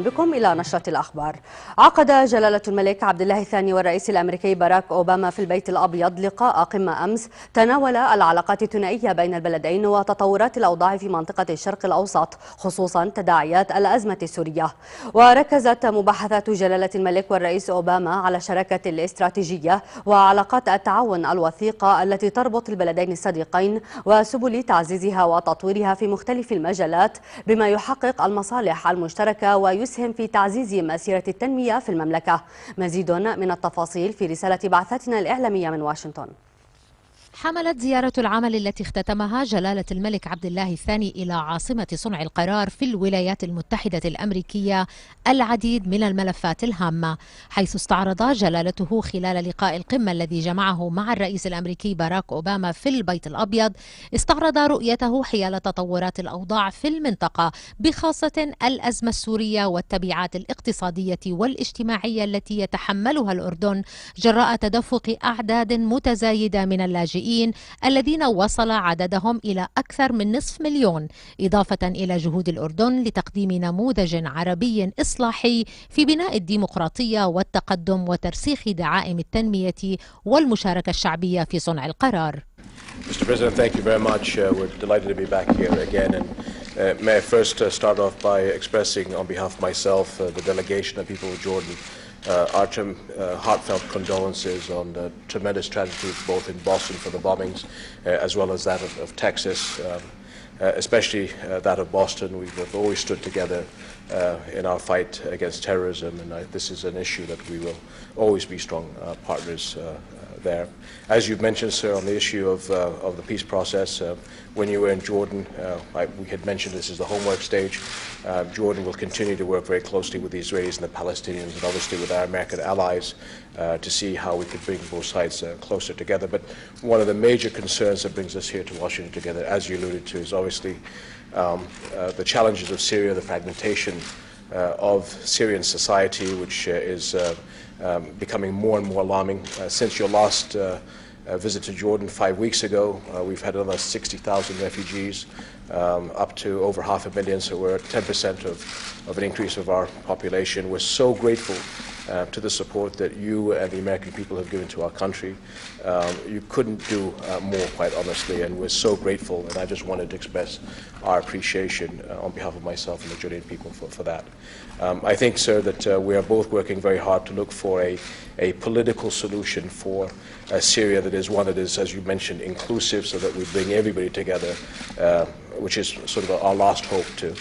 بكم إلى نشرة الأخبار. عقد جلالة الملك عبد الله الثاني والرئيس الأمريكي باراك أوباما في البيت الأبيض لقاء قمة أمس تناول العلاقات الثنائية بين البلدين وتطورات الأوضاع في منطقة الشرق الأوسط، خصوصا تداعيات الأزمة السورية. وركزت مباحثات جلالة الملك والرئيس أوباما على الشراكة الاستراتيجية وعلاقات التعاون الوثيقة التي تربط البلدين الصديقين وسبل تعزيزها وتطويرها في مختلف المجالات بما يحقق المصالح المشتركة ويسهم في تعزيز مسيرة التنمية في المملكة. مزيد من التفاصيل في رسالة بعثتنا الإعلامية من واشنطن. حملت زيارة العمل التي اختتمها جلالة الملك عبد الله الثاني إلى عاصمة صنع القرار في الولايات المتحدة الأمريكية العديد من الملفات الهامة، حيث استعرض جلالته خلال لقاء القمة الذي جمعه مع الرئيس الأمريكي باراك أوباما في البيت الأبيض، استعرض رؤيته حيال تطورات الأوضاع في المنطقة، بخاصة الأزمة السورية والتبعات الاقتصادية والاجتماعية التي يتحملها الأردن جراء تدفق أعداد متزايدة من اللاجئين الذين وصل عددهم إلى أكثر من نصف مليون، إضافة إلى جهود الأردن لتقديم نموذج عربي إصلاحي في بناء الديمقراطية والتقدم وترسيخ دعائم التنمية والمشاركة الشعبية في صنع القرار. Mr. President, thank you very much. We're delighted to be back here again. And may I first start off by expressing on behalf of myself, the delegation of people of Jordan, our heartfelt condolences on the tremendous tragedies both in Boston for the bombings as well as that of Texas, especially that of Boston. We've always stood together in our fight against terrorism, and this is an issue that we will always be strong partners there. As you've mentioned, sir, on the issue of the peace process, when you were in Jordan, we had mentioned this is the homework stage. Jordan will continue to work very closely with the Israelis and the Palestinians, and obviously with our American allies, to see how we could bring both sides closer together. But one of the major concerns that brings us here to Washington together, as you alluded to, is obviously the challenges of Syria, the fragmentation of Syrian society, which is becoming more and more alarming. Since your last visit to Jordan 5 weeks ago, we've had another 60,000 refugees, up to over 500,000, so we're at 10% of an increase of our population. We're so grateful to the support that you and the American people have given to our country. You couldn't do more, quite honestly, and we're so grateful, and I just wanted to express our appreciation on behalf of myself and the Jordanian people for that. I think, sir, that we are both working very hard to look for a political solution for Syria that is one that is, as you mentioned, inclusive, so that we bring everybody together, which is sort of our last hope too.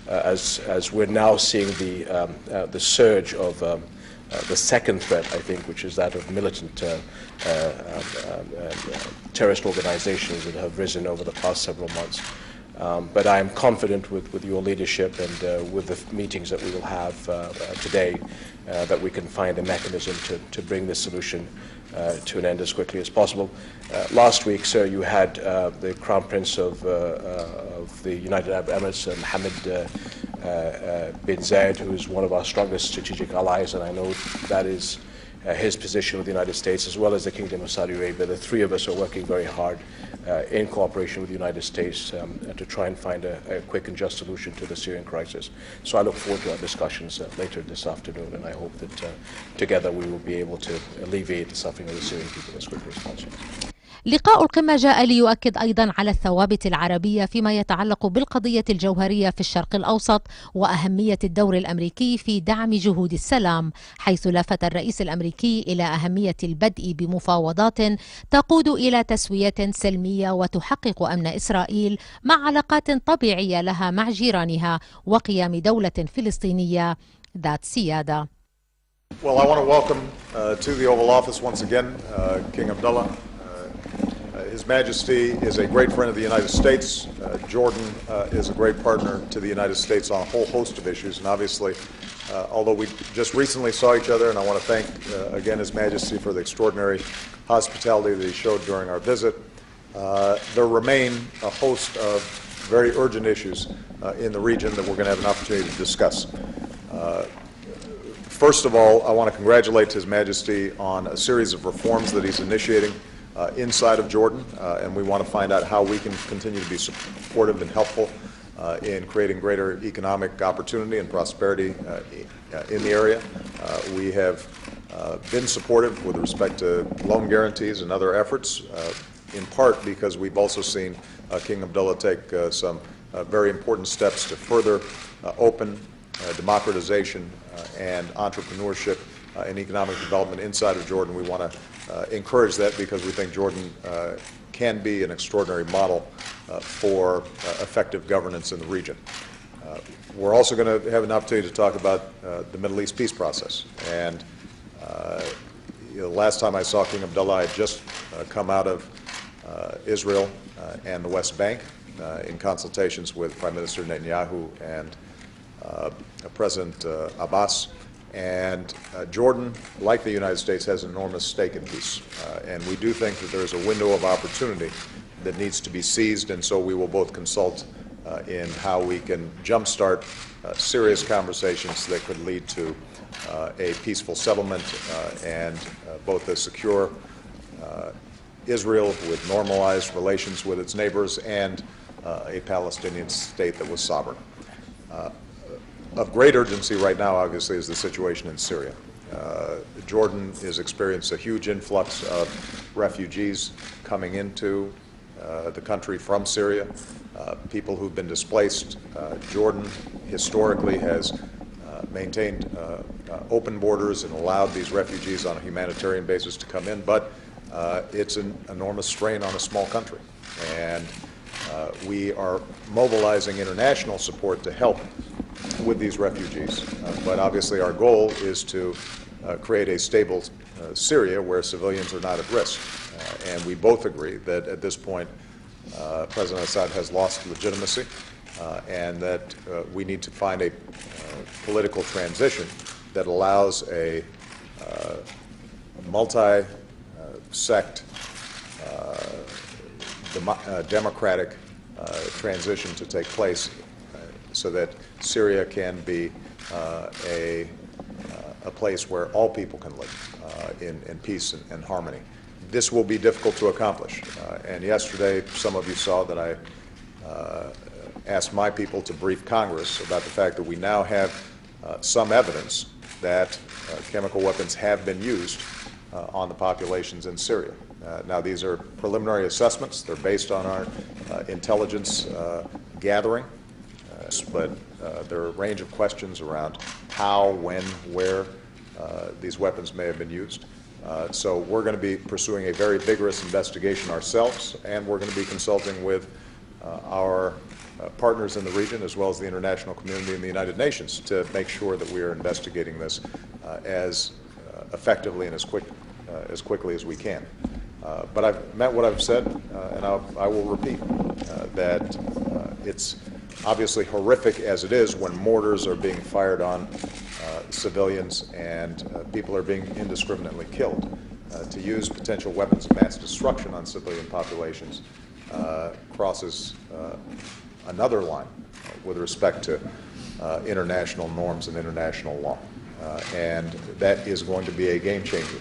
As we're now seeing the surge of the second threat, I think, which is that of militant terrorist organizations that have risen over the past several months. But I am confident with your leadership and with the meetings that we will have today that we can find a mechanism to bring this solution to an end as quickly as possible. Last week, sir, you had the Crown Prince of the United Arab Emirates, Mohammed bin Zayed, who is one of our strongest strategic allies, and I know that is his position with the United States, as well as the Kingdom of Saudi Arabia. The three of us are working very hard in cooperation with the United States to try and find a quick and just solution to the Syrian crisis. So I look forward to our discussions later this afternoon, and I hope that together we will be able to alleviate the suffering of the Syrian people as quickly as possible. لقاء القمة جاء ليؤكد أيضا على الثوابت العربية فيما يتعلق بالقضية الجوهرية في الشرق الأوسط وأهمية الدور الأمريكي في دعم جهود السلام، حيث لفت الرئيس الأمريكي إلى أهمية البدء بمفاوضات تقود إلى تسوية سلمية وتحقق أمن إسرائيل مع علاقات طبيعية لها مع جيرانها وقيام دولة فلسطينية ذات سيادة. Well, I want to welcome to the Oval Office once again King Abdullah. His Majesty is a great friend of the United States. Jordan is a great partner to the United States on a whole host of issues. And obviously, although we just recently saw each other, and I want to thank again His Majesty for the extraordinary hospitality that he showed during our visit, there remain a host of very urgent issues in the region that we're going to have an opportunity to discuss. First of all, I want to congratulate His Majesty on a series of reforms that he's initiating inside of Jordan, and we want to find out how we can continue to be supportive and helpful in creating greater economic opportunity and prosperity in the area. We have been supportive with respect to loan guarantees and other efforts, in part because we've also seen King Abdullah take some very important steps to further open democratization and entrepreneurship and economic development inside of Jordan. We want to encourage that because we think Jordan can be an extraordinary model for effective governance in the region. We're also going to have an opportunity to talk about the Middle East peace process. And last time I saw King Abdullah, I had just come out of Israel and the West Bank in consultations with Prime Minister Netanyahu and President Abbas. And Jordan, like the United States, has an enormous stake in peace. And we do think that there's a window of opportunity that needs to be seized, and so we will both consult in how we can jumpstart serious conversations that could lead to a peaceful settlement and both a secure Israel with normalized relations with its neighbors and a Palestinian state that was sovereign. Of great urgency right now, obviously, is the situation in Syria. Jordan has experienced a huge influx of refugees coming into the country from Syria, people who've been displaced. Jordan historically has maintained open borders and allowed these refugees on a humanitarian basis to come in, but it's an enormous strain on a small country. And we are mobilizing international support to help with these refugees. But obviously our goal is to create a stable Syria where civilians are not at risk. And we both agree that at this point President Assad has lost legitimacy and that we need to find a political transition that allows a multi-sect democratic transition to take place so that Syria can be a place where all people can live in peace and harmony. This will be difficult to accomplish. And yesterday, some of you saw that I asked my people to brief Congress about the fact that we now have some evidence that chemical weapons have been used on the populations in Syria. Now, these are preliminary assessments. They're based on our intelligence gathering. But there are a range of questions around how, when, where these weapons may have been used. So we're going to be pursuing a very vigorous investigation ourselves, and we're going to be consulting with our partners in the region as well as the international community and the United Nations to make sure that we are investigating this as effectively and as quickly as we can. But I've meant what I've said, and I will repeat that it's obviously horrific as it is when mortars are being fired on civilians and people are being indiscriminately killed. To use potential weapons of mass destruction on civilian populations crosses another line with respect to international norms and international law. And that is going to be a game changer.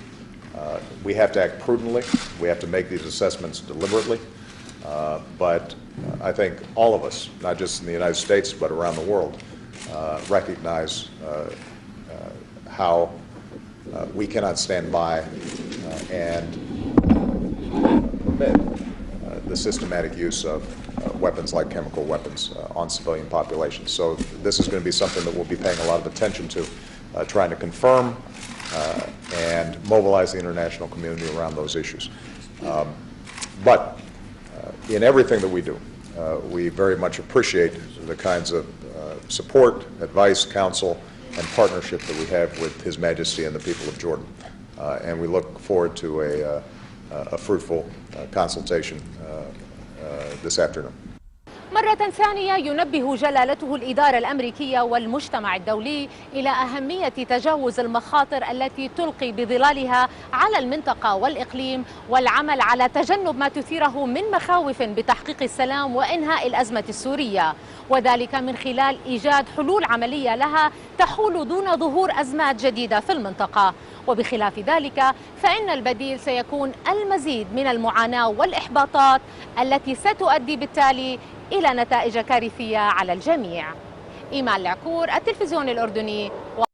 We have to act prudently. We have to make these assessments deliberately. But I think all of us, not just in the United States, but around the world, recognize how we cannot stand by and permit the systematic use of weapons like chemical weapons on civilian populations. So this is going to be something that we'll be paying a lot of attention to, trying to confirm and mobilize the international community around those issues. But in everything that we do, we very much appreciate the kinds of support, advice, counsel, and partnership that we have with His Majesty and the people of Jordan. And we look forward to a fruitful consultation this afternoon. مرة ثانية ينبه جلالته الإدارة الأمريكية والمجتمع الدولي إلى أهمية تجاوز المخاطر التي تلقي بظلالها على المنطقة والإقليم والعمل على تجنب ما تثيره من مخاوف بتحقيق السلام وإنهاء الأزمة السورية، وذلك من خلال إيجاد حلول عملية لها تحول دون ظهور أزمات جديدة في المنطقة. وبخلاف ذلك فإن البديل سيكون المزيد من المعاناة والإحباطات التي ستؤدي بالتالي إلى نتائج كارثية على الجميع. إيمان العكور، التلفزيون الأردني.